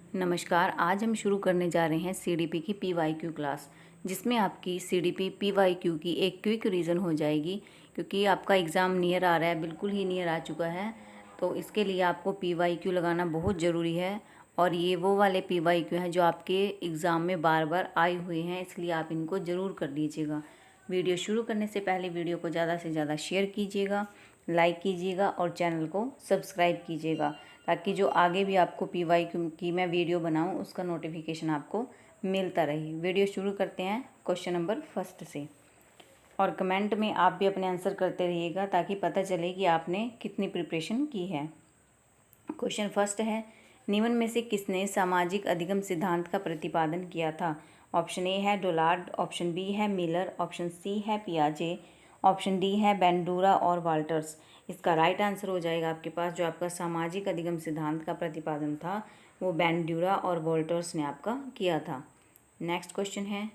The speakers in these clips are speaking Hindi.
नमस्कार। आज हम शुरू करने जा रहे हैं सीडीपी की पीवाईक्यू क्लास, जिसमें आपकी सीडीपी पीवाईक्यू की एक क्विक रीज़न हो जाएगी। क्योंकि आपका एग्ज़ाम नियर आ रहा है, बिल्कुल ही नियर आ चुका है, तो इसके लिए आपको पीवाईक्यू लगाना बहुत ज़रूरी है। और ये वो वाले पीवाईक्यू हैं जो आपके एग्ज़ाम में बार बार आए हुए हैं, इसलिए आप इनको ज़रूर कर लीजिएगा। वीडियो शुरू करने से पहले वीडियो को ज़्यादा से ज़्यादा शेयर कीजिएगा, लाइक कीजिएगा और चैनल को सब्सक्राइब कीजिएगा, ताकि जो आगे भी आपको पीवाईक्यू की मैं वीडियो बनाऊं उसका नोटिफिकेशन आपको मिलता रहे। वीडियो शुरू करते हैं क्वेश्चन नंबर फर्स्ट से, और कमेंट में आप भी अपने आंसर करते रहिएगा ताकि पता चले कि आपने कितनी प्रिपरेशन की है। क्वेश्चन फर्स्ट है, निम्न में से किसने सामाजिक अधिगम सिद्धांत का प्रतिपादन किया था? ऑप्शन ए है डोलार्ड, ऑप्शन बी है मिलर, ऑप्शन सी है पियाजे, ऑप्शन डी है बेंडूरा और वाल्टर्स। इसका राइट आंसर हो जाएगा आपके पास, जो आपका सामाजिक अधिगम सिद्धांत का प्रतिपादन था वो बेंडूरा और वॉल्टर्स ने आपका किया था। नेक्स्ट क्वेश्चन है,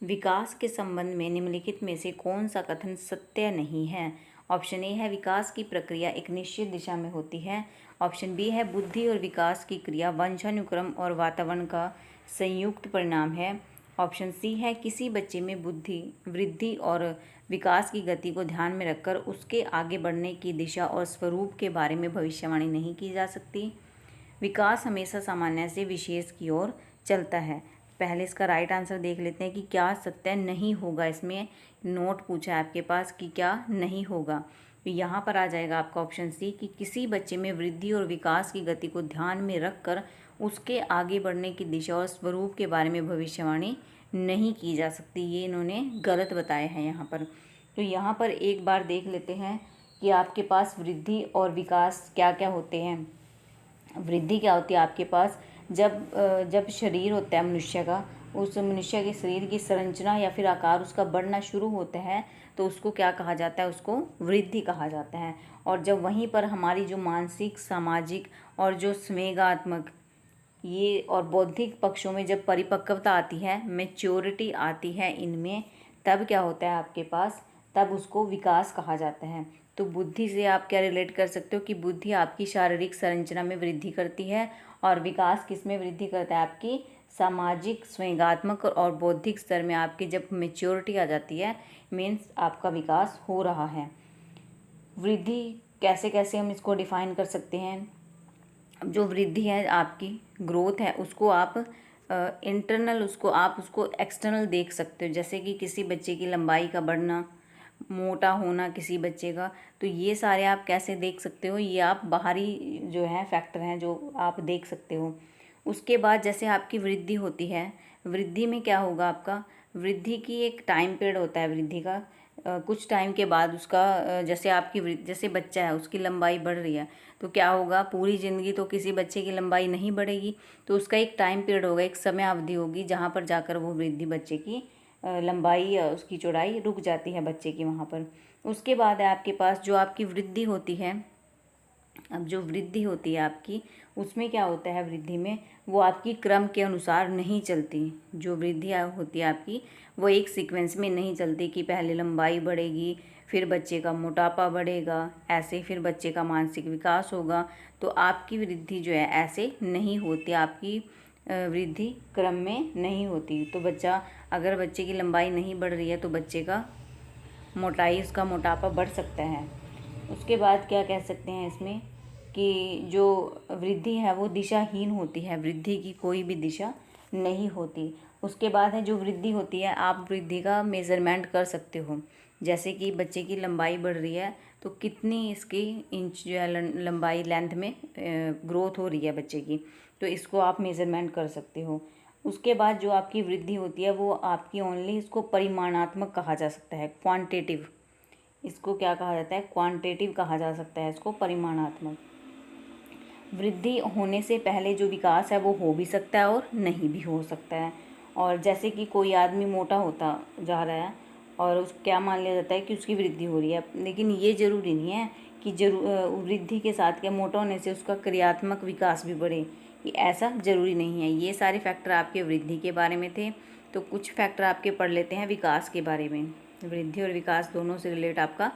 विकास के संबंध में निम्नलिखित में से कौन सा कथन सत्य नहीं है? ऑप्शन ए है विकास की प्रक्रिया एक निश्चित दिशा में होती है, ऑप्शन बी है बुद्धि और विकास की क्रिया वंशानुक्रम और वातावरण का संयुक्त परिणाम है, ऑप्शन सी है किसी बच्चे में बुद्धि वृद्धि और विकास की गति को ध्यान में रखकर उसके आगे बढ़ने की दिशा और स्वरूप के बारे में भविष्यवाणी नहीं की जा सकती, विकास हमेशा सामान्य से विशेष की ओर चलता है। पहले इसका राइट आंसर देख लेते हैं कि क्या सत्य नहीं होगा। इसमें नोट पूछा है आपके पास कि क्या नहीं होगा, तो यहाँ पर आ जाएगा आपका ऑप्शन सी कि किसी बच्चे में वृद्धि और विकास की गति को ध्यान में रखकर उसके आगे बढ़ने की दिशा और स्वरूप के बारे में भविष्यवाणी नहीं की जा सकती। ये इन्होंने गलत बताया है यहाँ पर। तो यहाँ पर एक बार देख लेते हैं कि आपके पास वृद्धि और विकास क्या क्या होते हैं। वृद्धि क्या होती है आपके पास, जब शरीर होता है मनुष्य का, उस मनुष्य के शरीर की संरचना या फिर आकार उसका बढ़ना शुरू होता है तो उसको क्या कहा जाता है, उसको वृद्धि कहा जाता है। और जब वहीं पर हमारी जो मानसिक सामाजिक और जो संवेगात्मक ये और बौद्धिक पक्षों में जब परिपक्वता आती है, मैच्योरिटी आती है इनमें, तब क्या होता है आपके पास, तब उसको विकास कहा जाता है। तो बुद्धि से आप क्या रिलेट कर सकते हो कि बुद्धि आपकी शारीरिक संरचना में वृद्धि करती है, और विकास किस में वृद्धि करता है, आपकी सामाजिक संवेगात्मक और बौद्धिक स्तर में आपकी जब मैच्योरिटी आ जाती है, मीन्स आपका विकास हो रहा है। वृद्धि कैसे कैसे हम इसको डिफाइन कर सकते हैं। जो वृद्धि है आपकी ग्रोथ है उसको आप इंटरनल उसको एक्सटर्नल देख सकते हो। जैसे कि किसी बच्चे की लंबाई का बढ़ना, मोटा होना किसी बच्चे का, तो ये सारे आप कैसे देख सकते हो, ये आप बाहरी जो है फैक्टर हैं जो आप देख सकते हो। उसके बाद जैसे आपकी वृद्धि होती है, वृद्धि में क्या होगा आपका, वृद्धि की एक टाइम पीरियड होता है वृद्धि का। कुछ टाइम के बाद उसका जैसे आपकी जैसे बच्चा है उसकी लंबाई बढ़ रही है, तो क्या होगा, पूरी ज़िंदगी तो किसी बच्चे की लंबाई नहीं बढ़ेगी, तो उसका एक टाइम पीरियड होगा, एक समय अवधि होगी जहाँ पर जाकर वो वृद्धि बच्चे की लंबाई या उसकी चौड़ाई रुक जाती है बच्चे की वहाँ पर। उसके बाद है आपके पास जो आपकी वृद्धि होती है। अब जो वृद्धि होती है आपकी, उसमें क्या होता है, वृद्धि में वो आपकी क्रम के अनुसार नहीं चलती। जो वृद्धि होती है आपकी वो एक सीक्वेंस में नहीं चलती कि पहले लंबाई बढ़ेगी, फिर बच्चे का मोटापा बढ़ेगा, ऐसे फिर बच्चे का मानसिक विकास होगा। तो आपकी वृद्धि जो है ऐसे नहीं होती, आपकी वृद्धि क्रम में नहीं होती। तो अगर बच्चे की लंबाई नहीं बढ़ रही है तो बच्चे का मोटाई, उसका मोटापा बढ़ सकता है। उसके बाद क्या कह सकते हैं इसमें कि जो वृद्धि है वो दिशाहीन होती है, वृद्धि की कोई भी दिशा नहीं होती। उसके बाद है जो वृद्धि होती है, आप वृद्धि का मेज़रमेंट कर सकते हो। जैसे कि बच्चे की लंबाई बढ़ रही है तो कितनी इसकी इंच जो है लंबाई लेंथ में ग्रोथ हो रही है बच्चे की, तो इसको आप मेज़रमेंट कर सकते हो। उसके बाद जो आपकी वृद्धि होती है वो आपकी ओनली, इसको परिमाणात्मक कहा जा सकता है, क्वांटिटेटिव। इसको क्या कहा जाता है, क्वांटिटेटिव कहा जा सकता है, इसको परिमाणात्मक। वृद्धि होने से पहले जो विकास है वो हो भी सकता है और नहीं भी हो सकता है। और जैसे कि कोई आदमी मोटा होता जा रहा है और उस क्या मान लिया जाता है कि उसकी वृद्धि हो रही है, लेकिन ये ज़रूरी नहीं है कि वृद्धि के साथ क्या मोटा होने से उसका क्रियात्मक विकास भी बढ़े, ये ऐसा ज़रूरी नहीं है। ये सारे फैक्टर आपके वृद्धि के बारे में थे, तो कुछ फैक्टर आपके पढ़ लेते हैं विकास के बारे में। वृद्धि और विकास दोनों से रिलेट आपका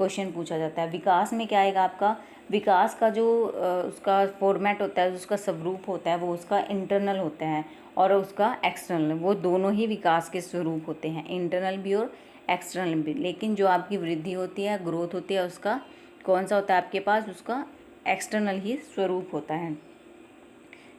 क्वेश्चन पूछा जाता है। विकास में क्या आएगा आपका, विकास का जो उसका फॉर्मेट होता है, उसका स्वरूप होता है, वो उसका इंटरनल होता है और उसका एक्सटर्नल, वो दोनों ही विकास के स्वरूप होते हैं, इंटरनल भी और एक्सटर्नल भी। लेकिन जो आपकी वृद्धि होती है, ग्रोथ होती है, उसका कौन सा होता है आपके पास, उसका एक्सटर्नल ही स्वरूप होता है।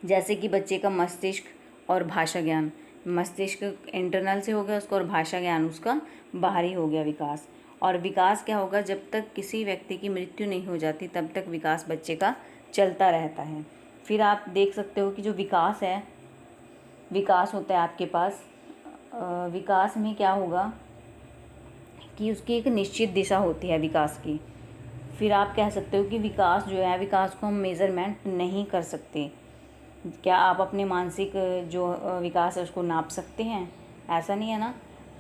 जैसे कि बच्चे का मस्तिष्क और भाषा ज्ञान, मस्तिष्क इंटरनल से हो गया उसका और भाषा ज्ञान उसका बाहरी हो गया विकास। और विकास क्या होगा, जब तक किसी व्यक्ति की मृत्यु नहीं हो जाती तब तक विकास बच्चे का चलता रहता है। फिर आप देख सकते हो कि जो विकास है, विकास होता है आपके पास, विकास में क्या होगा कि उसकी एक निश्चित दिशा होती है विकास की। फिर आप कह सकते हो कि विकास जो है, विकास को हम मेज़रमेंट नहीं कर सकते। क्या आप अपने मानसिक जो विकास है उसको नाप सकते हैं? ऐसा नहीं है ना।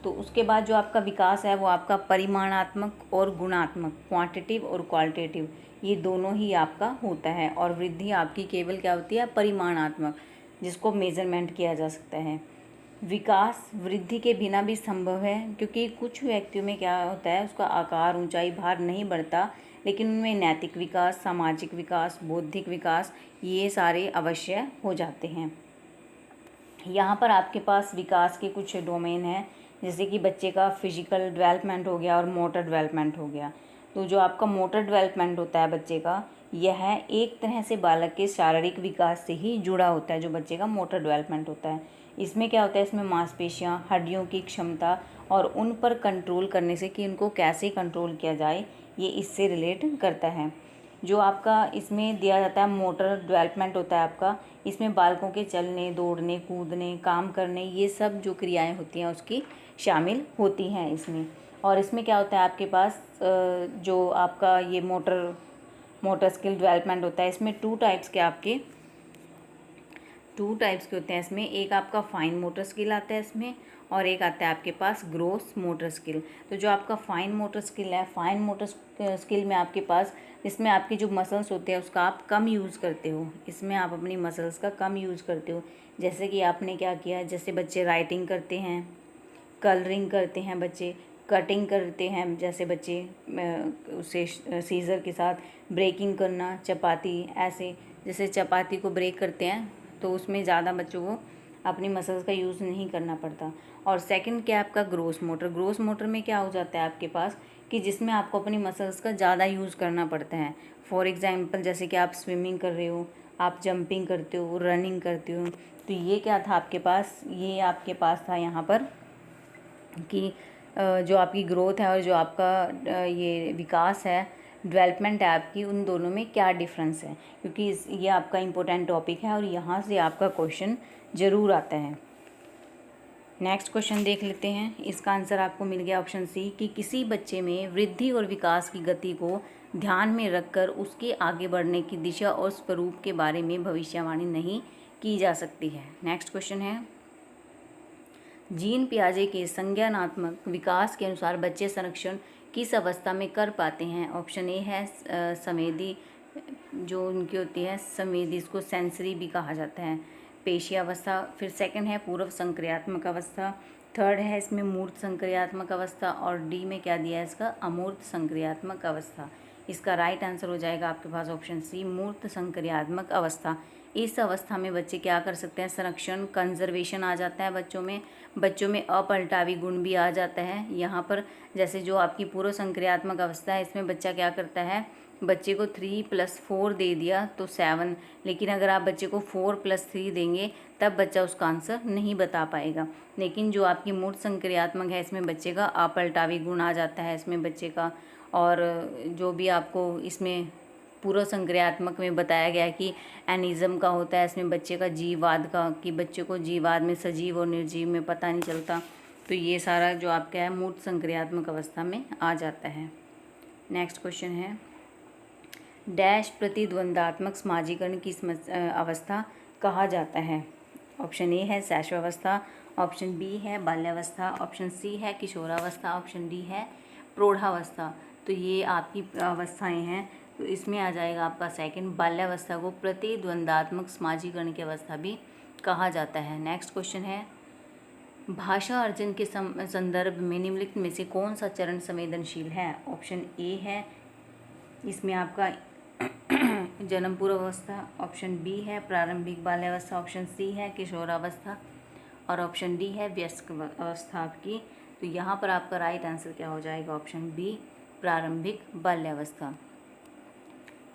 तो उसके बाद जो आपका विकास है वो आपका परिमाणात्मक और गुणात्मक, क्वांटिटिव और क्वालिटेटिव, ये दोनों ही आपका होता है। और वृद्धि आपकी केवल क्या होती है, परिमाणात्मक, जिसको मेज़रमेंट किया जा सकता है। विकास वृद्धि के बिना भी संभव है, क्योंकि कुछ व्यक्तियों में क्या होता है, उसका आकार, ऊंचाई, भार नहीं बढ़ता, लेकिन उनमें नैतिक विकास, सामाजिक विकास, बौद्धिक विकास, ये सारे अवश्य हो जाते हैं। यहाँ पर आपके पास विकास के कुछ डोमेन हैं, जैसे कि बच्चे का फिजिकल डेवलपमेंट हो गया और मोटर डेवलपमेंट हो गया। तो जो आपका मोटर डेवलपमेंट होता है बच्चे का, यह एक तरह से बालक के शारीरिक विकास से ही जुड़ा होता है। जो बच्चे का मोटर डेवलपमेंट होता है, इसमें क्या होता है, इसमें मांसपेशियाँ, हड्डियों की क्षमता और उन पर कंट्रोल करने से कि उनको कैसे कंट्रोल किया जाए, ये इससे रिलेट करता है। जो आपका इसमें दिया जाता है मोटर डेवलपमेंट होता है आपका, इसमें बालकों के चलने, दौड़ने, कूदने, काम करने, ये सब जो क्रियाएं होती हैं उसकी शामिल होती हैं इसमें। और इसमें क्या होता है आपके पास, जो आपका ये मोटर स्किल डेवलपमेंट होता है, इसमें टू टाइप्स के होते हैं इसमें। एक आपका फाइन मोटर स्किल आता है इसमें, और एक आता है आपके पास ग्रोस मोटर स्किल। तो जो आपका फाइन मोटर स्किल है, फाइन मोटर स्किल में आपके पास, इसमें आपके जो मसल्स होते हैं उसका आप कम यूज़ करते हो, इसमें आप अपनी मसल्स का कम यूज़ करते हो। जैसे कि आपने क्या किया, जैसे बच्चे राइटिंग करते हैं, कलरिंग करते हैं बच्चे, कटिंग करते हैं, जैसे बच्चे उसे सीज़र के साथ ब्रेकिंग करना, चपाती, ऐसे जैसे चपाती को ब्रेक करते हैं, तो उसमें ज़्यादा बच्चों को अपनी मसल्स का यूज़ नहीं करना पड़ता। और सेकंड क्या है आपका ग्रोस मोटर। ग्रोस मोटर में क्या हो जाता है आपके पास कि जिसमें आपको अपनी मसल्स का ज़्यादा यूज़ करना पड़ता है। फॉर एग्जांपल जैसे कि आप स्विमिंग कर रहे हो, आप जंपिंग करते हो, रनिंग करते हो, तो ये क्या था आपके पास, ये आपके पास था यहाँ पर कि जो आपकी ग्रोथ है और जो आपका ये विकास है, डेवलपमेंट है आपकी, उन दोनों में क्या डिफरेंस है, क्योंकि ये आपका इम्पोर्टेंट टॉपिक है और यहाँ से आपका क्वेश्चन ज़रूर आता है। नेक्स्ट क्वेश्चन देख लेते हैं। इसका आंसर आपको मिल गया ऑप्शन सी, कि किसी बच्चे में वृद्धि और विकास की गति को ध्यान में रखकर उसके आगे बढ़ने की दिशा और स्वरूप के बारे में भविष्यवाणी नहीं की जा सकती है। नेक्स्ट क्वेश्चन है, जीन पियाजे के संज्ञानात्मक विकास के अनुसार बच्चे संरक्षण किस अवस्था में कर पाते हैं। ऑप्शन ए है संवेदी, जो उनकी होती है संवेदी, इसको सेंसरी भी कहा जाता है, पेशी अवस्था। फिर सेकंड है पूर्व संक्रियात्मक अवस्था, थर्ड है इसमें मूर्त संक्रियात्मक अवस्था, और डी में क्या दिया है इसका, अमूर्त संक्रियात्मक अवस्था। इसका राइट आंसर हो जाएगा आपके पास ऑप्शन सी, मूर्त संक्रियात्मक अवस्था। इस अवस्था में बच्चे क्या कर सकते हैं, संरक्षण, कंजर्वेशन आ जाता है बच्चों में अपलटावी गुण भी आ जाता है यहाँ पर। जैसे जो आपकी पूर्व संक्रियात्मक अवस्था है, इसमें बच्चा क्या करता है, बच्चे को 3+4 दे दिया तो 7, लेकिन अगर आप बच्चे को 4+3 देंगे तब बच्चा उसका आंसर नहीं बता पाएगा। लेकिन जो आपकी मूर्त संक्रियात्मक है, इसमें बच्चे का अपलटावी गुण आ जाता है इसमें बच्चे का। और जो भी आपको इसमें पूर्व संक्रियात्मक में बताया गया है कि एनिज्म का होता है, इसमें बच्चे का जीववाद का, कि बच्चे को जीववाद में सजीव और निर्जीव में पता नहीं चलता, तो ये सारा जो आपका है मूर्त संक्रियात्मक अवस्था में आ जाता है। नेक्स्ट क्वेश्चन है, डैश प्रतिद्वंदात्मक समाजीकरण की अवस्था कहा जाता है। ऑप्शन ए है शैशवावस्था, ऑप्शन बी है बाल्यावस्था, ऑप्शन सी है किशोरावस्था, ऑप्शन डी है प्रौढ़ावस्था। तो ये आपकी अवस्थाएं हैं, तो इसमें आ जाएगा आपका सेकंड, बाल्यावस्था को प्रतिद्वंदात्मक समाजीकरण की अवस्था भी कहा जाता है। नेक्स्ट क्वेश्चन है, भाषा अर्जन के संदर्भ में निम्नलिखित में से कौन सा चरण संवेदनशील है? ऑप्शन ए है इसमें आपका जन्म पूर्व अवस्था, ऑप्शन बी है प्रारंभिक बाल्यावस्था, ऑप्शन सी है किशोरावस्था और ऑप्शन डी है वयस्क अवस्था आपकी। तो यहाँ पर आपका राइट आंसर क्या हो जाएगा? ऑप्शन बी प्रारंभिक बाल्यावस्था।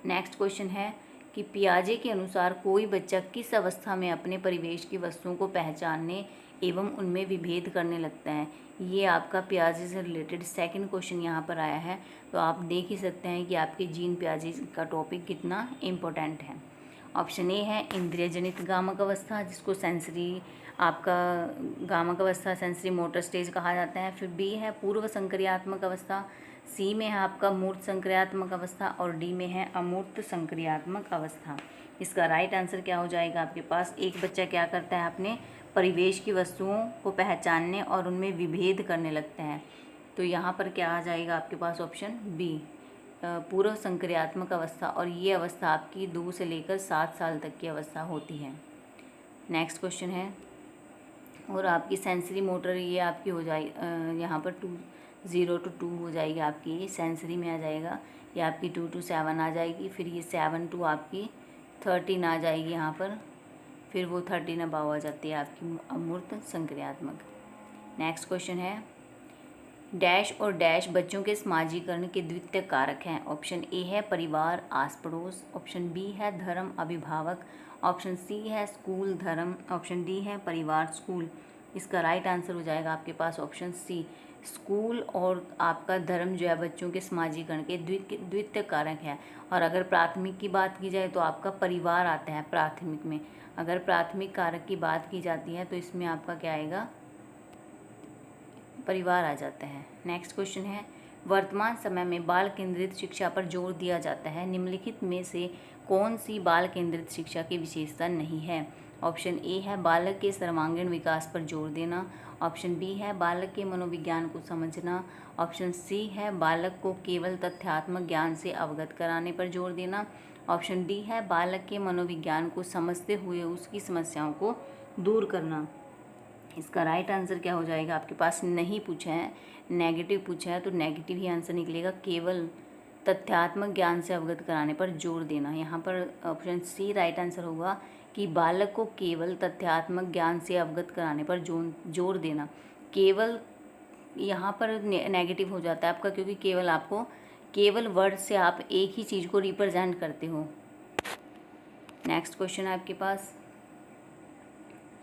नेक्स्ट क्वेश्चन है कि पियाजे के अनुसार कोई बच्चा किस अवस्था में अपने परिवेश की वस्तुओं को पहचानने एवं उनमें विभेद करने लगता है? ये आपका पियाजे से रिलेटेड सेकंड क्वेश्चन यहाँ पर आया है। तो आप देख ही सकते हैं कि आपके जीन पियाजे का टॉपिक कितना इम्पोर्टेंट है। ऑप्शन ए है इंद्रिय जनित गामक अवस्था, जिसको सेंसरी आपका गामक अवस्था सेंसरी मोटर स्टेज कहा जाता है। फिर बी है पूर्व संक्रियात्मक अवस्था, सी में है आपका मूर्त संक्रियात्मक अवस्था और डी में है अमूर्त संक्रियात्मक अवस्था। इसका राइट आंसर क्या हो जाएगा आपके पास? एक बच्चा क्या करता है? अपने परिवेश की वस्तुओं को पहचानने और उनमें विभेद करने लगता है। तो यहाँ पर क्या आ जाएगा आपके पास? ऑप्शन बी पूर्व संक्रियात्मक अवस्था, और ये अवस्था आपकी 2 से लेकर 7 साल तक की अवस्था होती है। नेक्स्ट क्वेश्चन है, और आपकी सेंसरी मोटर ये आपकी हो जाए यहाँ पर 0 to 2 हो जाएगी आपकी, ये सेंसरी में आ जाएगा। ये आपकी 2 to 7 आ जाएगी, फिर ये 7 to आपकी 13 आ जाएगी यहाँ पर, फिर वो 13 अबाव आ जाती है आपकी अमूर्त संक्रियात्मक। नेक्स्ट क्वेश्चन है, डैश और डैश बच्चों के समाजीकरण के द्वितीय कारक हैं। ऑप्शन ए है परिवार आस पड़ोस, ऑप्शन बी है धर्म अभिभावक, ऑप्शन सी है स्कूल धर्म, ऑप्शन डी है परिवार स्कूल। इसका राइट आंसर हो जाएगा आपके पास ऑप्शन सी, स्कूल और आपका धर्म जो है बच्चों के समाजीकरण के द्वितीय कारक है। और अगर प्राथमिक की बात की जाए तो आपका परिवार आता है प्राथमिक में। अगर प्राथमिक कारक की बात की जाती है तो इसमें आपका क्या आएगा? परिवार आ जाता है। नेक्स्ट क्वेश्चन है, वर्तमान समय में बाल केंद्रित शिक्षा पर जोर दिया जाता है, निम्नलिखित में से कौन सी बाल केंद्रित शिक्षा की विशेषता नहीं है? ऑप्शन ए है बालक के सर्वांगीण विकास पर जोर देना, ऑप्शन बी है बालक के मनोविज्ञान को समझना, ऑप्शन सी है बालक को केवल तथ्यात्मक ज्ञान से अवगत कराने पर जोर देना, ऑप्शन डी है बालक के मनोविज्ञान को समझते हुए उसकी समस्याओं को दूर करना। इसका राइट आंसर क्या हो जाएगा आपके पास? नहीं पूछा है, नेगेटिव पूछा है, तो नेगेटिव ही आंसर निकलेगा। केवल तथ्यात्मक ज्ञान से अवगत कराने पर जोर देना। यहाँ पर ऑप्शन सी राइट आंसर होगा कि बालक को केवल तथ्यात्मक ज्ञान से अवगत कराने पर जोर देना। केवल यहाँ पर नेगेटिव हो जाता है आपका, क्योंकि केवल आपको केवल वर्ड से आप एक ही चीज़ को रिप्रेजेंट करते हो। नेक्स्ट क्वेश्चन है आपके पास,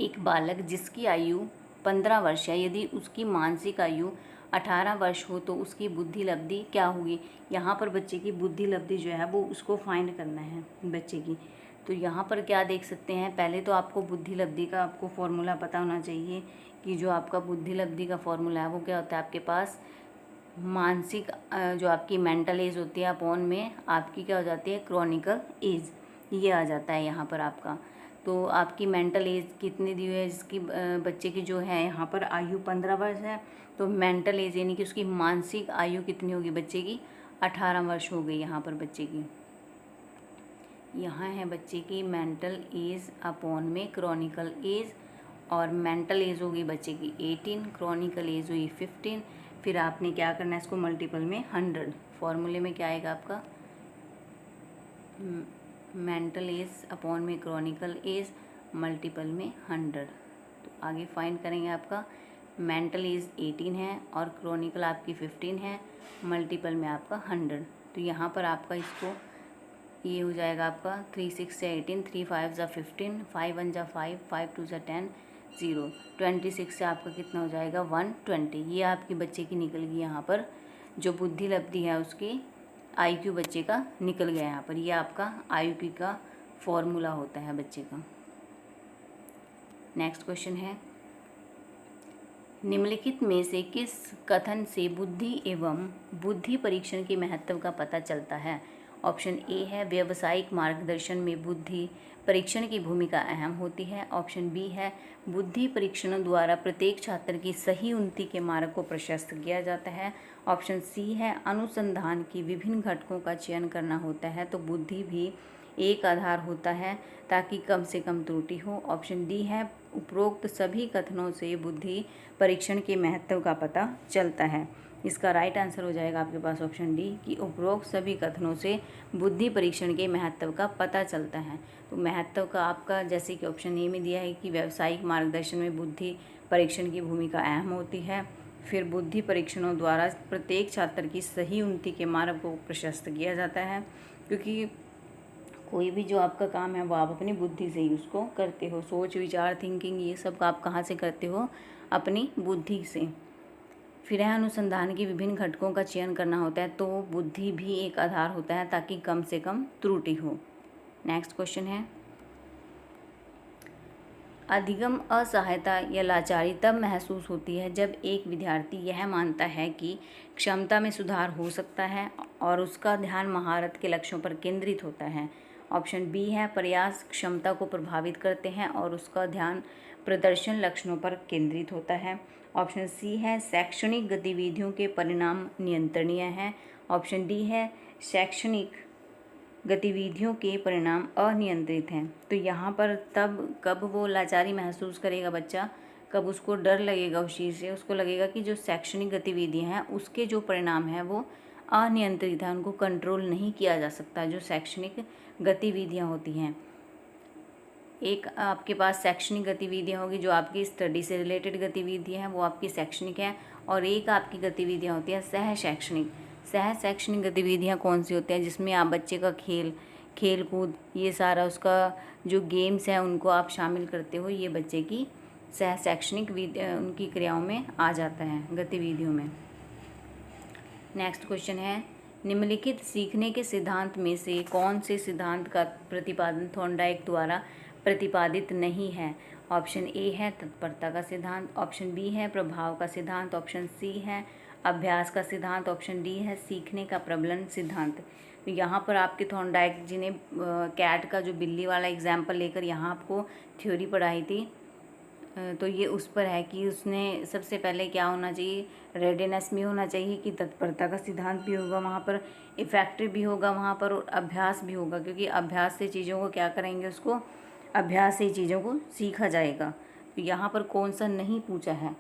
एक बालक जिसकी आयु 15 वर्ष है, यदि उसकी मानसिक आयु 18 वर्ष हो तो उसकी बुद्धि लब्धि क्या होगी? यहाँ पर बच्चे की बुद्धि लब्धि जो है वो उसको फाइंड करना है बच्चे की। तो यहाँ पर क्या देख सकते हैं, पहले तो आपको बुद्धि लब्धि का आपको फॉर्मूला पता होना चाहिए कि जो आपका बुद्धि लब्धि का फॉर्मूला है वो क्या होता है आपके पास? मानसिक जो आपकी मेंटल एज होती है अपॉन में आपकी क्या हो जाती है? क्रॉनिकल एज, ये आ जाता है यहाँ पर आपका। तो आपकी मेंटल एज कितनी दी हुई है जिसकी बच्चे की जो है यहाँ पर आयु 15 वर्ष है, तो मेंटल एज यानी कि उसकी मानसिक आयु कितनी होगी बच्चे की? 18 वर्ष हो गई यहाँ पर बच्चे की। यहाँ है बच्चे की मेंटल एज अपॉन में क्रॉनिकल एज, और मेंटल एज होगी बच्चे की 18, क्रॉनिकल एज हुई 15। फिर आपने क्या करना है, इसको मल्टीपल में 100। फॉर्मूले में क्या आएगा आपका? मेंटल एज अपॉन में क्रॉनिकल एज मल्टीपल में 100। तो आगे फाइंड करेंगे आपका मेंटल एज 18 है और क्रॉनिकल आपकी 15 है, मल्टीपल में आपका 100। तो यहाँ पर आपका इसको ये हो जाएगा आपका 3 6 से 18, 3 5 जा 15, 5 1 जा 5, 5 2 जा 10, 0, 26 से आपका कितना हो जाएगा? 120। ये आपके बच्चे की निकल गई यहाँ पर, जो बुद्धि लब्धि है उसकी IQ बच्चे का निकल गया यहाँ पर। ये आपका IQ का फॉर्मूला होता है बच्चे का। नेक्स्ट क्वेश्चन है, निम्नलिखित में से किस कथन से बुद्धि एवं बुद्धि परीक्षण के महत्व का पता चलता है? ऑप्शन ए है व्यावसायिक मार्गदर्शन में बुद्धि परीक्षण की भूमिका अहम होती है, ऑप्शन बी है बुद्धि परीक्षणों द्वारा प्रत्येक छात्र की सही उन्नति के मार्ग को प्रशस्त किया जाता है, ऑप्शन सी है अनुसंधान की विभिन्न घटकों का चयन करना होता है। तो बुद्धि भी एक आधार होता है ताकि कम से कम त्रुटि हो। ऑप्शन डी है उपरोक्त सभी कथनों से बुद्धि परीक्षण के महत्व का पता चलता है। इसका राइट आंसर हो जाएगा आपके पास ऑप्शन डी कि उपरोक्त सभी कथनों से बुद्धि परीक्षण के महत्व का पता चलता है। तो महत्व का आपका जैसे कि ऑप्शन ए में दिया है कि व्यावसायिक मार्गदर्शन में बुद्धि परीक्षण की भूमिका अहम होती है। फिर बुद्धि परीक्षणों द्वारा प्रत्येक छात्र की सही उन्नति के मार्ग को प्रशस्त किया जाता है, क्योंकि कोई भी जो आपका काम है वो आप अपनी बुद्धि से ही उसको करते हो। सोच विचार थिंकिंग ये सब आप कहाँ से करते हो? अपनी बुद्धि से। फिर है अनुसंधान की विभिन्न घटकों का चयन करना होता है, तो बुद्धि भी एक आधार होता है ताकि कम से कम त्रुटि हो। नेक्स्ट क्वेश्चन है, अधिगम असहायता या लाचारी तब महसूस होती है जब एक विद्यार्थी यह मानता है कि क्षमता में सुधार हो सकता है और उसका ध्यान महारत के लक्ष्यों पर केंद्रित होता है। ऑप्शन बी है प्रयास क्षमता को प्रभावित करते हैं और उसका ध्यान प्रदर्शन लक्षणों पर केंद्रित होता है। ऑप्शन सी है शैक्षणिक गतिविधियों के परिणाम नियंत्रणीय हैं। ऑप्शन डी है शैक्षणिक गतिविधियों के परिणाम अनियंत्रित हैं। तो यहाँ पर तब कब वो लाचारी महसूस करेगा बच्चा, कब उसको डर लगेगा उस चीज़ से, उसको लगेगा कि जो शैक्षणिक गतिविधियाँ हैं उसके जो परिणाम हैं वो अनियंत्रित हैं, उनको कंट्रोल नहीं किया जा सकता। जो शैक्षणिक गतिविधियाँ होती हैं, एक आपके पास शैक्षणिक गतिविधियाँ होगी जो आपकी स्टडी से रिलेटेड गतिविधियाँ हैं वो आपकी शैक्षणिक हैं, और एक आपकी गतिविधियाँ होती हैं सह शैक्षणिक। सह शैक्षणिक गतिविधियाँ कौन सी होती हैं? जिसमें आप बच्चे का खेल कूद ये सारा उसका जो गेम्स हैं उनको आप शामिल करते हो, ये बच्चे की सह शैक्षणिक उनकी क्रियाओं में आ जाता है, गतिविधियों में। नेक्स्ट क्वेश्चन है, निम्नलिखित सीखने के सिद्धांत में से कौन से सिद्धांत का प्रतिपादन थॉर्नडाइक द्वारा प्रतिपादित नहीं है? ऑप्शन ए है तत्परता का सिद्धांत, ऑप्शन बी है प्रभाव का सिद्धांत, ऑप्शन सी है अभ्यास का सिद्धांत, ऑप्शन डी है सीखने का प्रबलन सिद्धांत। तो यहाँ पर आपके थॉर्नडाइक जी ने कैट का जो बिल्ली वाला एग्जाम्पल लेकर यहाँ आपको थ्योरी पढ़ाई थी, तो ये उस पर है कि उसने सबसे पहले क्या होना चाहिए, रेडीनेस भी होना चाहिए कि तत्परता का सिद्धांत भी होगा वहाँ पर, इफ़ेक्टिव भी होगा वहाँ पर, और अभ्यास भी होगा, क्योंकि अभ्यास से चीज़ों को क्या करेंगे, उसको अभ्यास से चीज़ों को सीखा जाएगा। तो यहाँ पर कौन सा नहीं पूछा है?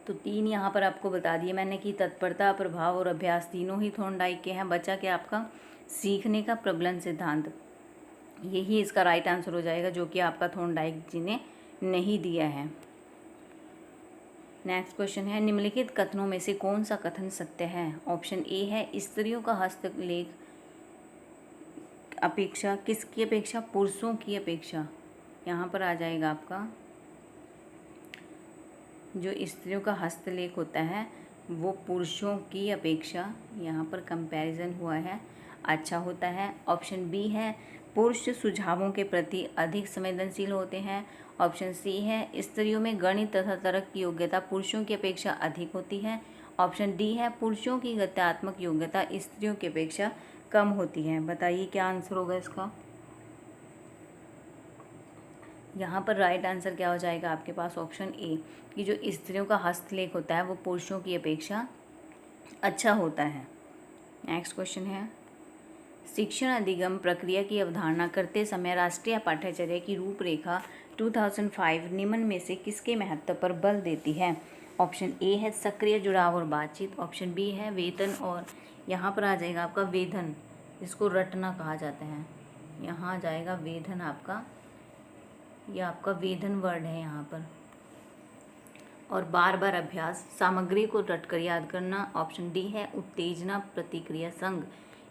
तो तीन यहाँ पर आपको बता दिए मैंने कि तत्परता, प्रभाव और अभ्यास तीनों ही थॉर्नडाइक के हैं। बचा क्या आपका? सीखने का प्रबलन सिद्धांत। यही इसका राइट आंसर हो जाएगा, जो कि आपका थॉर्नडाइक जी ने नहीं दिया है। नेक्स्ट क्वेश्चन है, निम्नलिखित कथनों में से कौन सा कथन सत्य है? ऑप्शन ए है स्त्रियों का हस्तलेख अपेक्षा किसकी अपेक्षा? पुरुषों की अपेक्षा। यहाँ पर आ जाएगा आपका जो स्त्रियों का हस्तलेख होता है वो पुरुषों की अपेक्षा, यहाँ पर कंपैरिजन हुआ है, अच्छा होता है। ऑप्शन बी है पुरुष सुझावों के प्रति अधिक संवेदनशील होते हैं। ऑप्शन सी है स्त्रियों में गणित तथा तर्क की योग्यता पुरुषों की अपेक्षा अधिक होती है। ऑप्शन डी है पुरुषों की गत्यात्मक योग्यता स्त्रियों की अपेक्षा कम होती है। बताइए क्या आंसर होगा इसका? यहाँ पर राइट आंसर क्या हो जाएगा आपके पास? ऑप्शन ए कि जो स्त्रियों का हस्तलेख होता है वो पुरुषों की अपेक्षा अच्छा होता है। नेक्स्ट क्वेश्चन है, शिक्षण अधिगम प्रक्रिया की अवधारणा करते समय राष्ट्रीय पाठ्यचर्या की रूपरेखा 2005 निम्न में से किसके महत्व पर बल देती है? ऑप्शन ए है सक्रिय जुड़ाव और बातचीत, ऑप्शन बी है वेतन, और यहाँ पर आ जाएगा आपका वेधन, इसको रटना कहा जाता है। यहाँ आ जाएगा वेधन आपका, यह आपका वेधन वर्ड है यहाँ पर। और बार बार अभ्यास, सामग्री को रटकर याद करना। ऑप्शन डी है उत्तेजना प्रतिक्रिया संघ।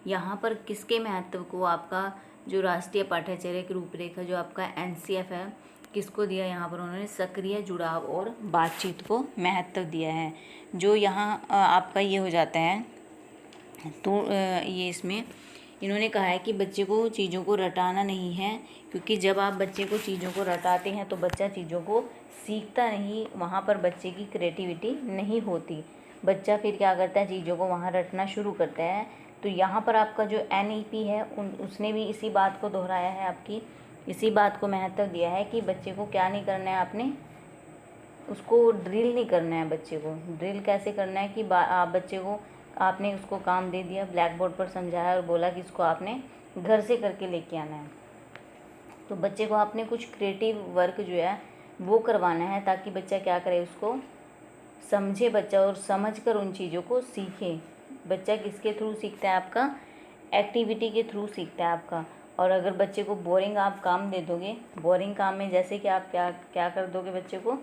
यहाँ पर किसके महत्व को आपका जो राष्ट्रीय पाठ्यचर्या की रूपरेखा जो आपका एनसीएफ है किसको दिया? यहाँ पर उन्होंने सक्रिय जुड़ाव और बातचीत को महत्व दिया है। जो यहाँ आपका ये हो जाता है, तो ये इसमें इन्होंने कहा है कि बच्चे को चीज़ों को रटाना नहीं है, क्योंकि जब आप बच्चे को चीज़ों को रटाते हैं तो बच्चा चीज़ों को सीखता नहीं, वहाँ पर बच्चे की क्रिएटिविटी नहीं होती। बच्चा फिर क्या करता है, चीज़ों को वहाँ रटना शुरू करता है। तो यहाँ पर आपका जो NEP है उसने भी इसी बात को दोहराया है, आपकी इसी बात को महत्व दिया है कि बच्चे को क्या नहीं करना है, आपने उसको ड्रिल नहीं करना है। बच्चे को ड्रिल कैसे करना है कि आप बच्चे को आपने उसको काम दे दिया, ब्लैक बोर्ड पर समझाया और बोला कि इसको आपने घर से करके लेके आना है। तो बच्चे को आपने कुछ क्रिएटिव वर्क जो है वो करवाना है, ताकि बच्चा क्या करे, उसको समझे बच्चा और समझकर उन चीज़ों को सीखे। बच्चा किसके थ्रू सीखता है आपका, एक्टिविटी के थ्रू सीखता है आपका। और अगर बच्चे को बोरिंग आप काम दे दोगे, बोरिंग काम में जैसे कि आप क्या क्या कर दोगे, बच्चे को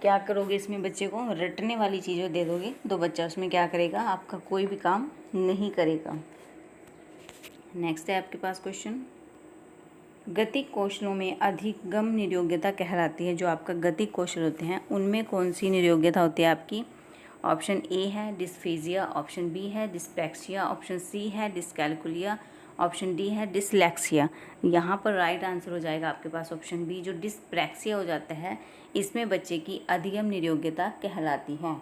क्या करोगे, इसमें बच्चे को रटने वाली चीज़ें दे दोगे, तो बच्चा उसमें क्या करेगा, आपका कोई भी काम नहीं करेगा। नेक्स्ट है आपके पास क्वेश्चन, गतिक कौशलों में अधिगम निरोग्यता कहलाती है। जो आपका गतिक कौशल होते हैं उनमें कौन सी निरोग्यता होती है आपकी? ऑप्शन ए है डिस्फेजिया, ऑप्शन बी है डिस्प्रैक्सिया, ऑप्शन सी है डिस्कैलकुलिया, ऑप्शन डी है डिसलेक्सिया। यहाँ पर राइट आंसर हो जाएगा आपके पास ऑप्शन बी, जो डिस्प्रैक्सिया हो जाता है, इसमें बच्चे की अधिगम निरोग्यता कहलाती है।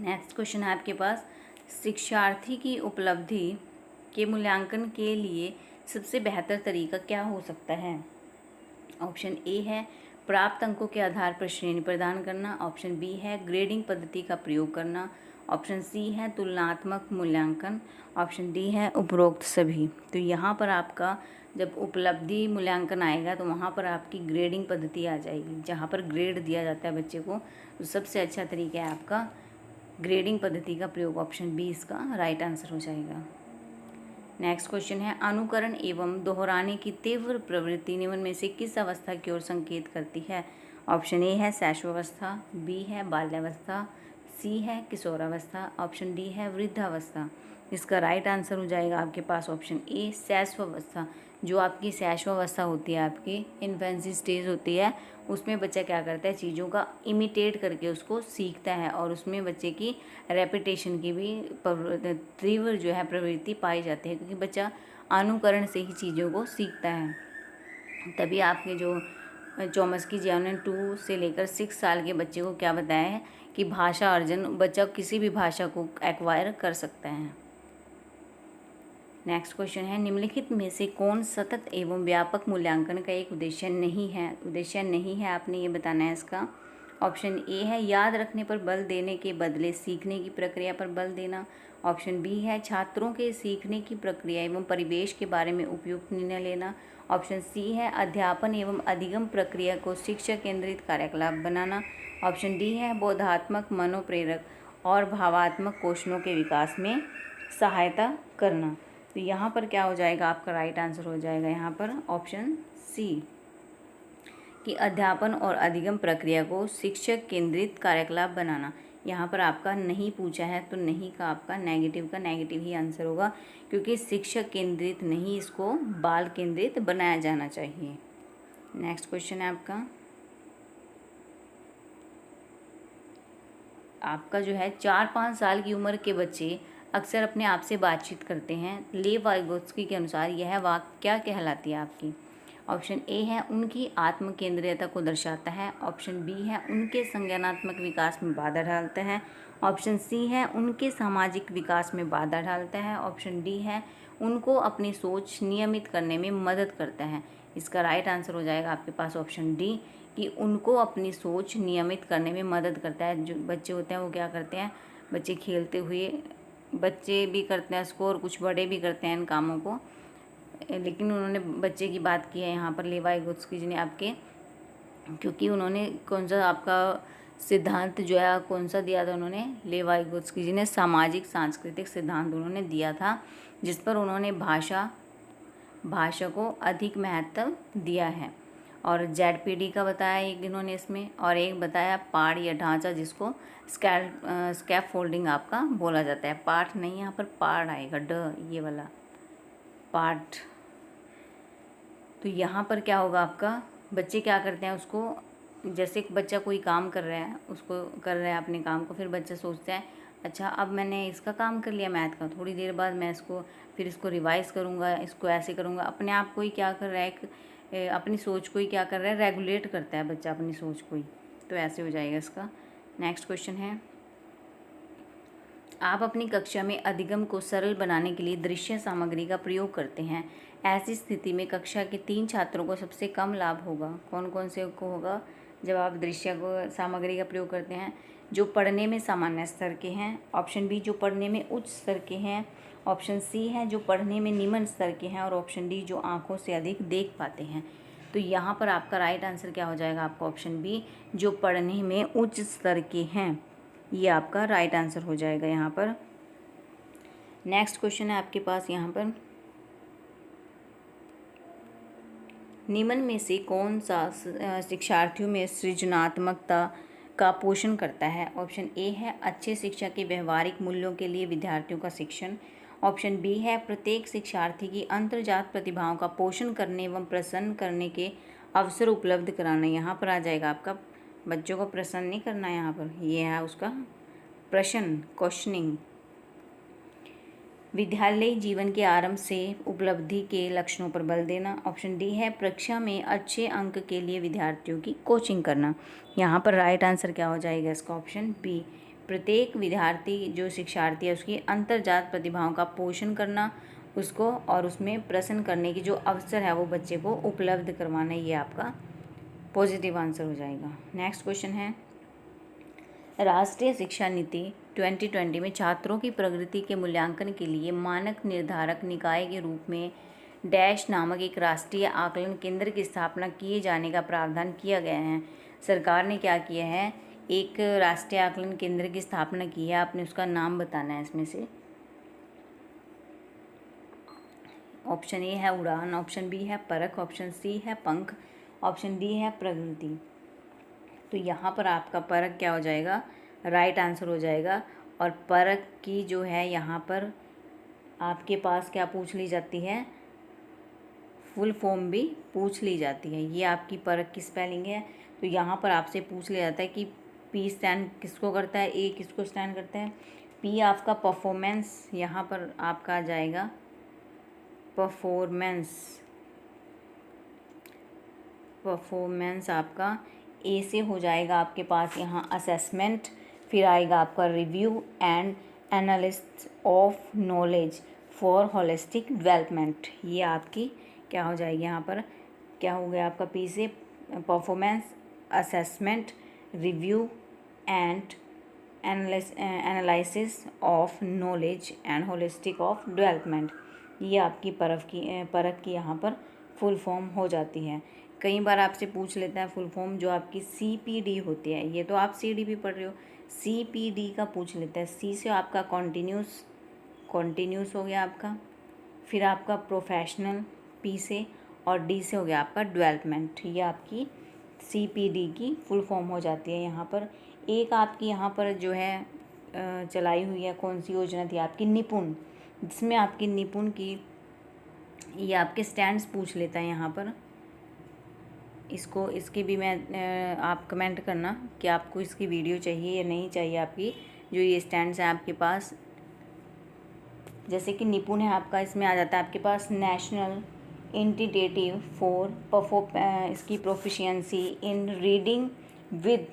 नेक्स्ट क्वेश्चन है आपके पास, शिक्षार्थी की उपलब्धि के मूल्यांकन के लिए सबसे बेहतर तरीका क्या हो सकता है? ऑप्शन ए है प्राप्त अंकों के आधार पर श्रेणी प्रदान करना, ऑप्शन बी है ग्रेडिंग पद्धति का प्रयोग करना, ऑप्शन सी है तुलनात्मक मूल्यांकन, ऑप्शन डी है उपरोक्त सभी। तो यहाँ पर आपका जब उपलब्धि मूल्यांकन आएगा तो वहाँ पर आपकी ग्रेडिंग पद्धति आ जाएगी, जहाँ पर ग्रेड दिया जाता है बच्चे को। तो सबसे अच्छा तरीका है आपका ग्रेडिंग पद्धति का प्रयोग, ऑप्शन बी इसका राइट आंसर हो जाएगा। नेक्स्ट क्वेश्चन है, अनुकरण एवं दोहराने की तीव्र प्रवृत्ति निम्न में से किस अवस्था की ओर संकेत करती है? ऑप्शन ए है शैशवावस्था, बी है बाल्यावस्था, सी है किशोरावस्था, ऑप्शन डी है वृद्धावस्था। इसका राइट आंसर हो जाएगा आपके पास ऑप्शन ए शैशवावस्था। जो आपकी शैशवावस्था होती है, आपकी इन्फेंसी स्टेज होती है, उसमें बच्चा क्या करता है, चीज़ों का इमिटेट करके उसको सीखता है, और उसमें बच्चे की रेपिटेशन की भी तीव्र जो है प्रवृत्ति पाई जाती है, क्योंकि बच्चा अनुकरण से ही चीज़ों को सीखता है। तभी आपके जो चोम्स्की जी ने 2 से लेकर 6 साल के बच्चे को क्या बताया है कि भाषा अर्जन, बच्चा किसी भी भाषा को एक्वायर कर सकता है। नेक्स्ट क्वेश्चन है, निम्नलिखित में से कौन सतत एवं व्यापक मूल्यांकन का एक उद्देश्य नहीं है, आपने ये बताना है इसका। ऑप्शन ए है याद रखने पर बल देने के बदले सीखने की प्रक्रिया पर बल देना, ऑप्शन बी है छात्रों के सीखने की प्रक्रिया एवं परिवेश के बारे में उपयुक्त निर्णय लेना, ऑप्शन सी है अध्यापन एवं अधिगम प्रक्रिया को शिक्षक केंद्रित कार्यकलाप बनाना, ऑप्शन डी है बोधात्मक, मनोप्रेरक और भावात्मक कौशलों के विकास में सहायता करना। तो यहाँ पर क्या हो जाएगा, आपका राइट आंसर हो जाएगा यहाँ पर ऑप्शन सी, कि अध्यापन और अधिगम प्रक्रिया को शिक्षक केंद्रित कार्यकलाप बनाना। यहाँ पर आपका नहीं पूछा है, तो नहीं का आपका नेगेटिव का नेगेटिव ही आंसर होगा, क्योंकि शिक्षक केंद्रित नहीं, इसको बाल केंद्रित बनाया जाना चाहिए। नेक्स्ट क्वेश्चन है आपका जो है 4-5 साल की उम्र के बच्चे अक्सर अपने आप से बातचीत करते हैं। लेव वाइगोत्स्की के अनुसार यह वाक्य क्या कहलाती है आपकी? ऑप्शन ए है उनकी आत्म केंद्रीयता को दर्शाता है, ऑप्शन बी है उनके संज्ञानात्मक विकास में बाधा डालता है, ऑप्शन सी है उनके सामाजिक विकास में बाधा डालता है, ऑप्शन डी है उनको अपनी सोच नियमित करने में मदद करता है। इसका राइट आंसर हो जाएगा आपके पास ऑप्शन डी, कि उनको अपनी सोच नियमित करने में मदद करता है। जो बच्चे होते हैं वो क्या करते हैं, बच्चे खेलते हुए बच्चे भी करते हैं इसको, और कुछ बड़े भी करते हैं इन कामों को, लेकिन उन्होंने बच्चे की बात की है यहाँ पर लेव वाइगोत्स्की जी ने आपके, क्योंकि उन्होंने कौन सा आपका सिद्धांत जो है कौन सा दिया था, उन्होंने लेव वाइगोत्स्की जी ने सामाजिक सांस्कृतिक सिद्धांत उन्होंने दिया था, जिस पर उन्होंने भाषा को अधिक महत्व दिया है। और ZPD का बताया एक इन्होंने इसमें, और एक बताया पाठ या ढांचा, जिसको स्कैप फोल्डिंग आपका बोला जाता है। पाठ नहीं, यहाँ पर पाठ आएगा, ये वाला पाठ। तो यहाँ पर क्या होगा आपका, बच्चे क्या करते हैं उसको, जैसे बच्चा कोई काम कर रहा है, उसको कर रहा है अपने काम को, फिर बच्चा सोचता है अच्छा अब मैंने इसका काम कर लिया मैथ का, थोड़ी देर बाद मैं फिर इसको रिवाइज़ करूँगा, इसको ऐसे करूँगा। अपने आप को ही क्या कर रहा है, अपनी सोच को ही क्या कर रहा है, रेगुलेट करता है बच्चा अपनी सोच को ही। तो ऐसे हो जाएगा इसका। नेक्स्ट क्वेश्चन है, आप अपनी कक्षा में अधिगम को सरल बनाने के लिए दृश्य सामग्री का प्रयोग करते हैं। ऐसी स्थिति में कक्षा के 3 छात्रों को सबसे कम लाभ होगा। कौन कौन से को होगा जब आप दृश्य को सामग्री का प्रयोग करते हैं? जो पढ़ने में सामान्य स्तर के हैं। ऑप्शन बी जो पढ़ने में उच्च स्तर के हैं। ऑप्शन सी है जो पढ़ने में निम्न स्तर के हैं। और ऑप्शन डी जो आँखों से अधिक देख पाते हैं। तो यहाँ पर आपका राइट आंसर क्या हो जाएगा? आपका ऑप्शन बी जो पढ़ने में उच्च स्तर के हैं, ये आपका राइट आंसर हो जाएगा यहाँ पर। नेक्स्ट क्वेश्चन है आपके पास यहाँ पर, निम्न में से कौन सा शिक्षार्थियों में सृजनात्मकता का पोषण करता है? ऑप्शन ए है अच्छे शिक्षा के व्यवहारिक मूल्यों के लिए विद्यार्थियों का शिक्षण। ऑप्शन बी है प्रत्येक शिक्षार्थी की अंतर्जात प्रतिभाओं का पोषण करने एवं प्रसन्न करने के अवसर उपलब्ध कराना। यहाँ पर आ जाएगा आपका बच्चों को प्रसन्न नहीं करना, यहाँ पर ये है उसका प्रश्न, क्वेश्चनिंग। विद्यालय जीवन के आरंभ से उपलब्धि के लक्षणों पर बल देना। ऑप्शन डी है परीक्षा में अच्छे अंक के लिए विद्यार्थियों की कोचिंग करना। यहाँ पर राइट आंसर क्या हो जाएगा इसका? ऑप्शन बी प्रत्येक विद्यार्थी जो शिक्षार्थी है उसकी अंतर्जात प्रतिभाओं का पोषण करना, उसको और उसमें प्रसन्न करने की जो अवसर है वो बच्चे को उपलब्ध करवाना, ये आपका पॉजिटिव आंसर हो जाएगा। नेक्स्ट क्वेश्चन है, राष्ट्रीय शिक्षा नीति 2020 में छात्रों की प्रगति के मूल्यांकन के लिए मानक निर्धारक निकाय के रूप में डैश नामक एक राष्ट्रीय आकलन केंद्र की स्थापना किए जाने का प्रावधान किया गया है। सरकार ने क्या किया है? एक राष्ट्रीय आकलन केंद्र की स्थापना की है। आपने उसका नाम बताना है इसमें से। ऑप्शन ए है उड़ान, ऑप्शन बी है परख, ऑप्शन सी है पंख, ऑप्शन डी है प्रगति। तो यहाँ पर आपका परख क्या हो जाएगा? राइट आंसर हो जाएगा। और परख की जो है यहाँ पर आपके पास क्या पूछ ली जाती है? फुल फॉर्म भी पूछ ली जाती है। ये आपकी परख की स्पेलिंग है। तो यहाँ पर आपसे पूछ लिया जाता है कि पी स्टैंड किसको करता है, ए किसको स्टैंड करता है। पी आपका परफॉर्मेंस, यहाँ पर आपका आ जाएगा परफॉर्मेंस आपका ए से हो जाएगा आपके पास यहाँ असेसमेंट, फिर आएगा आपका review and analysis of knowledge for holistic development. ये आपकी क्या हो जाएगी? यहाँ पर क्या हो गया आपका? पी से performance, assessment, review and analysis of knowledge and holistic of development. ये आपकी परख की यहाँ पर फुल फॉर्म हो जाती है। कई बार आपसे पूछ लेता है फुल फॉर्म जो आपकी CPD होती है। ये तो आप CDP पढ़ रहे हो, CPD का पूछ लेता है। C से आपका कॉन्टीन्यूस हो गया आपका, फिर आपका प्रोफेशनल P से, और D से हो गया आपका डेवलपमेंट। ये आपकी CPD की फुल फॉर्म हो जाती है। यहाँ पर एक आपकी यहाँ पर जो है चलाई हुई है, कौन सी योजना थी आपकी? निपुण, जिसमें आपकी निपुण की ये आपके स्टैंड्स पूछ लेता है यहाँ पर। इसकी भी मैं आप कमेंट करना कि आपको इसकी वीडियो चाहिए या नहीं चाहिए। आपकी जो ये स्टैंड्स हैं आपके पास, जैसे कि निपुण है आपका, इसमें आ जाता है आपके पास नेशनल इंटीग्रेटिव फॉर इसकी proficiency in reading with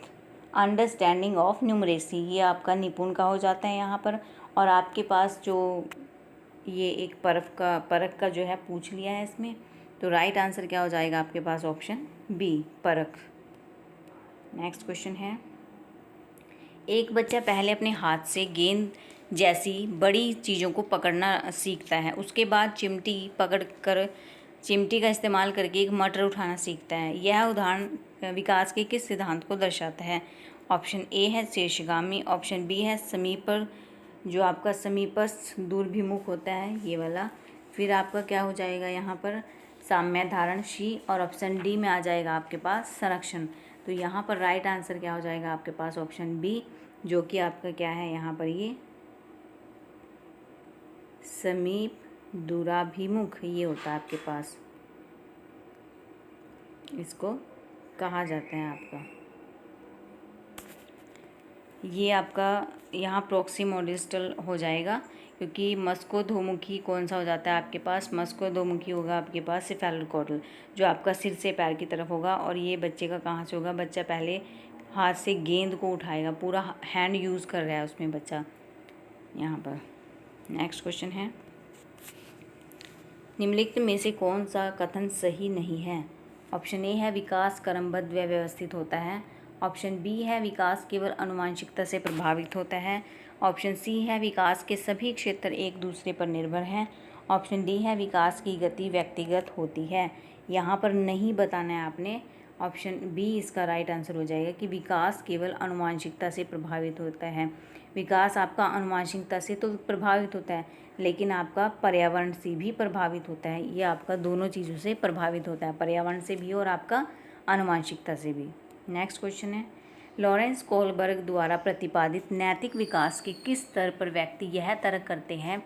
understanding of numeracy. ये आपका निपुण का हो जाता है यहाँ पर। और आपके पास जो ये एक परख का जो है पूछ लिया है इसमें। तो राइट आंसर क्या हो जाएगा आपके पास? ऑप्शन बी परख। नेक्स्ट क्वेश्चन है, एक बच्चा पहले अपने हाथ से गेंद जैसी बड़ी चीज़ों को पकड़ना सीखता है, उसके बाद चिमटी का इस्तेमाल करके एक मटर उठाना सीखता है। यह उदाहरण विकास के किस सिद्धांत को दर्शाता है? ऑप्शन ए है शीर्षगामी, ऑप्शन बी है समीपर, जो आपका समीपस्थ दूरभिमुख होता है ये वाला, फिर आपका क्या हो जाएगा यहाँ पर साम्य धारण सी, और ऑप्शन डी में आ जाएगा आपके पास संरक्षण। तो यहाँ पर राइट आंसर क्या हो जाएगा आपके पास? ऑप्शन बी, जो कि आपका क्या है यहाँ पर ये समीप दूराभिमुख ये होता है आपके पास, इसको कहा जाता है आपका। ये आपका यहाँ प्रोक्सिमोडिस्टल हो जाएगा, क्योंकि मस्कोधोमुखी कौन सा हो जाता है आपके पास? मस्कोधोमुखी होगा आपके पास सेफेलोकॉर्डल, जो आपका सिर से पैर की तरफ होगा। और ये बच्चे का कहाँ से होगा? बच्चा पहले हाथ से गेंद को उठाएगा, पूरा हैंड यूज़ कर रहा है उसमें बच्चा यहाँ पर। नेक्स्ट क्वेश्चन है, निम्नलिखित में से कौन सा कथन सही नहीं है? ऑप्शन ए है विकास क्रमबद्ध व व्यवस्थित होता है, ऑप्शन बी है विकास केवल आनुवंशिकता से प्रभावित होता है। ऑप्शन सी है विकास के सभी क्षेत्र एक दूसरे पर निर्भर हैं। ऑप्शन डी है विकास की गति व्यक्तिगत होती है। यहाँ पर नहीं बताना है आपने, ऑप्शन बी इसका राइट आंसर हो जाएगा कि विकास केवल आनुवंशिकता से प्रभावित होता है। विकास आपका आनुवंशिकता से तो प्रभावित होता है, लेकिन आपका पर्यावरण से भी प्रभावित होता है। ये आपका दोनों चीज़ों से प्रभावित होता है, पर्यावरण से भी और आपका आनुवंशिकता से भी। नेक्स्ट क्वेश्चन है, लॉरेंस कोहलबर्ग द्वारा प्रतिपादित नैतिक विकास के किस स्तर पर व्यक्ति यह तर्क करते हैं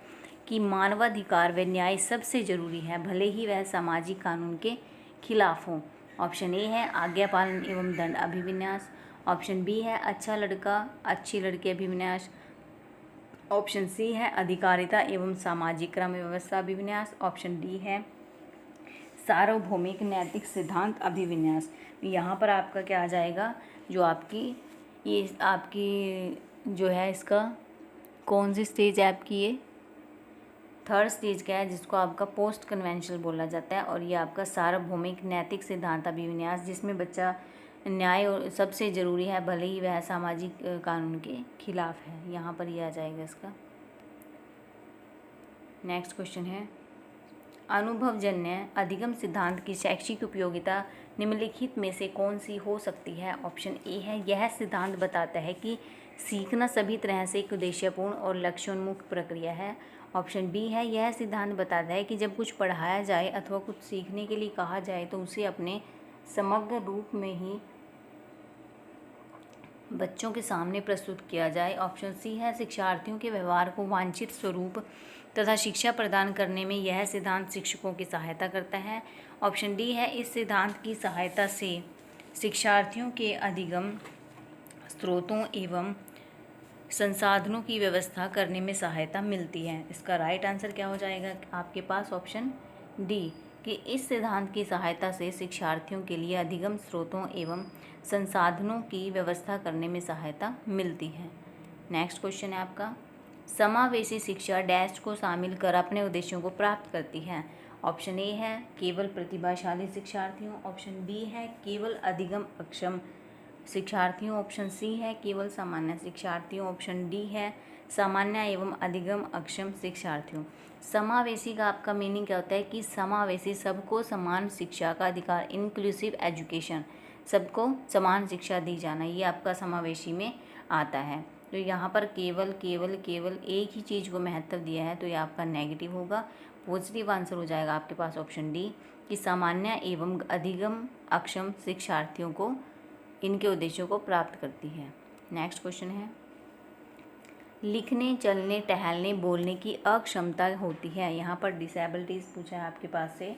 कि मानवाधिकार व न्याय सबसे जरूरी है, भले ही वह सामाजिक कानून के खिलाफ हो। ऑप्शन ए है आज्ञा पालन एवं दंड अभिविन्यास। ऑप्शन बी है अच्छा लड़का अच्छी लड़की अभिविन्यास। ऑप्शन सी है अधिकारिता एवं सामाजिक क्रम व्यवस्था अभिविन्यास। ऑप्शन डी है सार्वभौमिक नैतिक सिद्धांत अभिविन्यास। यहाँ पर आपका क्या आ जाएगा, जो आपकी जो है इसका कौन सी स्टेज है आपकी, ये थर्ड स्टेज का है, जिसको आपका पोस्ट कन्वेंशनल बोला जाता है। और ये आपका सार्वभौमिक नैतिक सिद्धांत अभिविन्यास, जिसमें बच्चा न्याय और सबसे ज़रूरी है भले ही वह सामाजिक कानून के खिलाफ है। यहाँ पर ये आ जाएगा इसका। नेक्स्ट क्वेश्चन है, अनुभवजन्य अधिगम सिद्धांत की शैक्षिक उपयोगिता निम्नलिखित में से कौन सी हो सकती है। ऑप्शन ए है यह सिद्धांत बताता है कि सीखना सभी तरह से एक उद्देश्यपूर्ण और लक्ष्योन्मुख प्रक्रिया है। ऑप्शन बी है यह सिद्धांत बताता है कि जब कुछ पढ़ाया जाए अथवा कुछ सीखने के लिए कहा जाए तो उसे अपने समग्र रूप में ही बच्चों के सामने प्रस्तुत किया जाए। ऑप्शन सी है शिक्षार्थियों के व्यवहार को वांछित स्वरूप तथा शिक्षा प्रदान करने में यह सिद्धांत शिक्षकों की सहायता करता है। ऑप्शन डी है इस सिद्धांत की सहायता से शिक्षार्थियों के अधिगम स्रोतों एवं संसाधनों की व्यवस्था करने में सहायता मिलती है। इसका राइट आंसर क्या हो जाएगा आपके पास, ऑप्शन डी, कि इस सिद्धांत की सहायता से शिक्षार्थियों के लिए अधिगम स्रोतों एवं संसाधनों की व्यवस्था करने में सहायता मिलती है। नेक्स्ट क्वेश्चन है आपका, समावेशी शिक्षा डैश को शामिल कर अपने उद्देश्यों को प्राप्त करती है। ऑप्शन ए है केवल प्रतिभाशाली शिक्षार्थियों। ऑप्शन बी है केवल अधिगम अक्षम शिक्षार्थियों। ऑप्शन सी है केवल सामान्य शिक्षार्थियों। ऑप्शन डी है सामान्य एवं अधिगम अक्षम शिक्षार्थियों। समावेशी का आपका मीनिंग क्या होता है कि समावेशी, सबको समान शिक्षा का अधिकार, इंक्लूसिव एजुकेशन, सबको समान शिक्षा दी जाना, ये आपका समावेशी में आता है। तो यहाँ पर केवल केवल केवल एक ही चीज़ को महत्व दिया है, तो ये आपका नेगेटिव होगा। पॉजिटिव आंसर हो जाएगा आपके पास ऑप्शन डी, कि सामान्य एवं अधिगम अक्षम शिक्षार्थियों को इनके उद्देश्यों को प्राप्त करती है। नेक्स्ट क्वेश्चन है, लिखने चलने टहलने बोलने की अक्षमता होती है। यहाँ पर डिसेबिलिटीज़ पूछा है आपके पास से।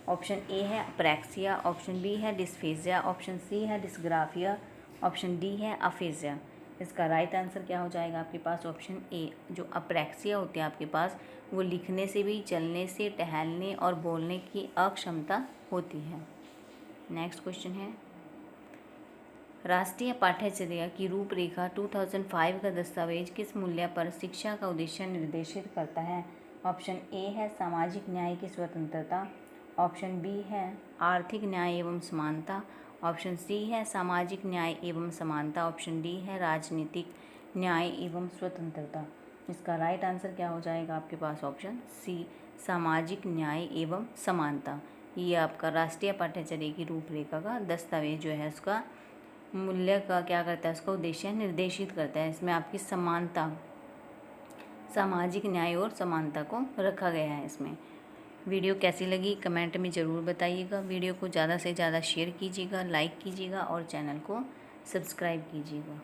ऑप्शन ए है अप्रैक्सिया। ऑप्शन बी है डिस्फेजिया। ऑप्शन सी है डिस्ग्राफिया। ऑप्शन डी है अफेजिया। इसका राइट आंसर क्या हो जाएगा आपके पास, ऑप्शन ए, जो अप्रैक्सिया होती है आपके पास, वो लिखने से भी, चलने से, टहलने और बोलने की अक्षमता होती है। नेक्स्ट क्वेश्चन है, राष्ट्रीय पाठ्यचर्या की रूपरेखा 2005 का दस्तावेज किस मूल्य पर शिक्षा का उद्देश्य निर्देशित करता है। ऑप्शन ए है सामाजिक न्याय की स्वतंत्रता। ऑप्शन बी है आर्थिक न्याय एवं समानता। ऑप्शन सी है सामाजिक न्याय एवं समानता। ऑप्शन डी है राजनीतिक न्याय एवं स्वतंत्रता। इसका राइट आंसर क्या हो जाएगा आपके पास, ऑप्शन सी, सामाजिक न्याय एवं समानता। ये आपका राष्ट्रीय पाठ्यचर्या की रूपरेखा का दस्तावेज जो है उसका मूल्य का क्या करता है, उसका उद्देश्य निर्देशित करता है। इसमें आपकी समानता, सामाजिक न्याय और समानता को रखा गया है इसमें। वीडियो कैसी लगी कमेंट में ज़रूर बताइएगा। वीडियो को ज़्यादा से ज़्यादा शेयर कीजिएगा, लाइक कीजिएगा और चैनल को सब्सक्राइब कीजिएगा।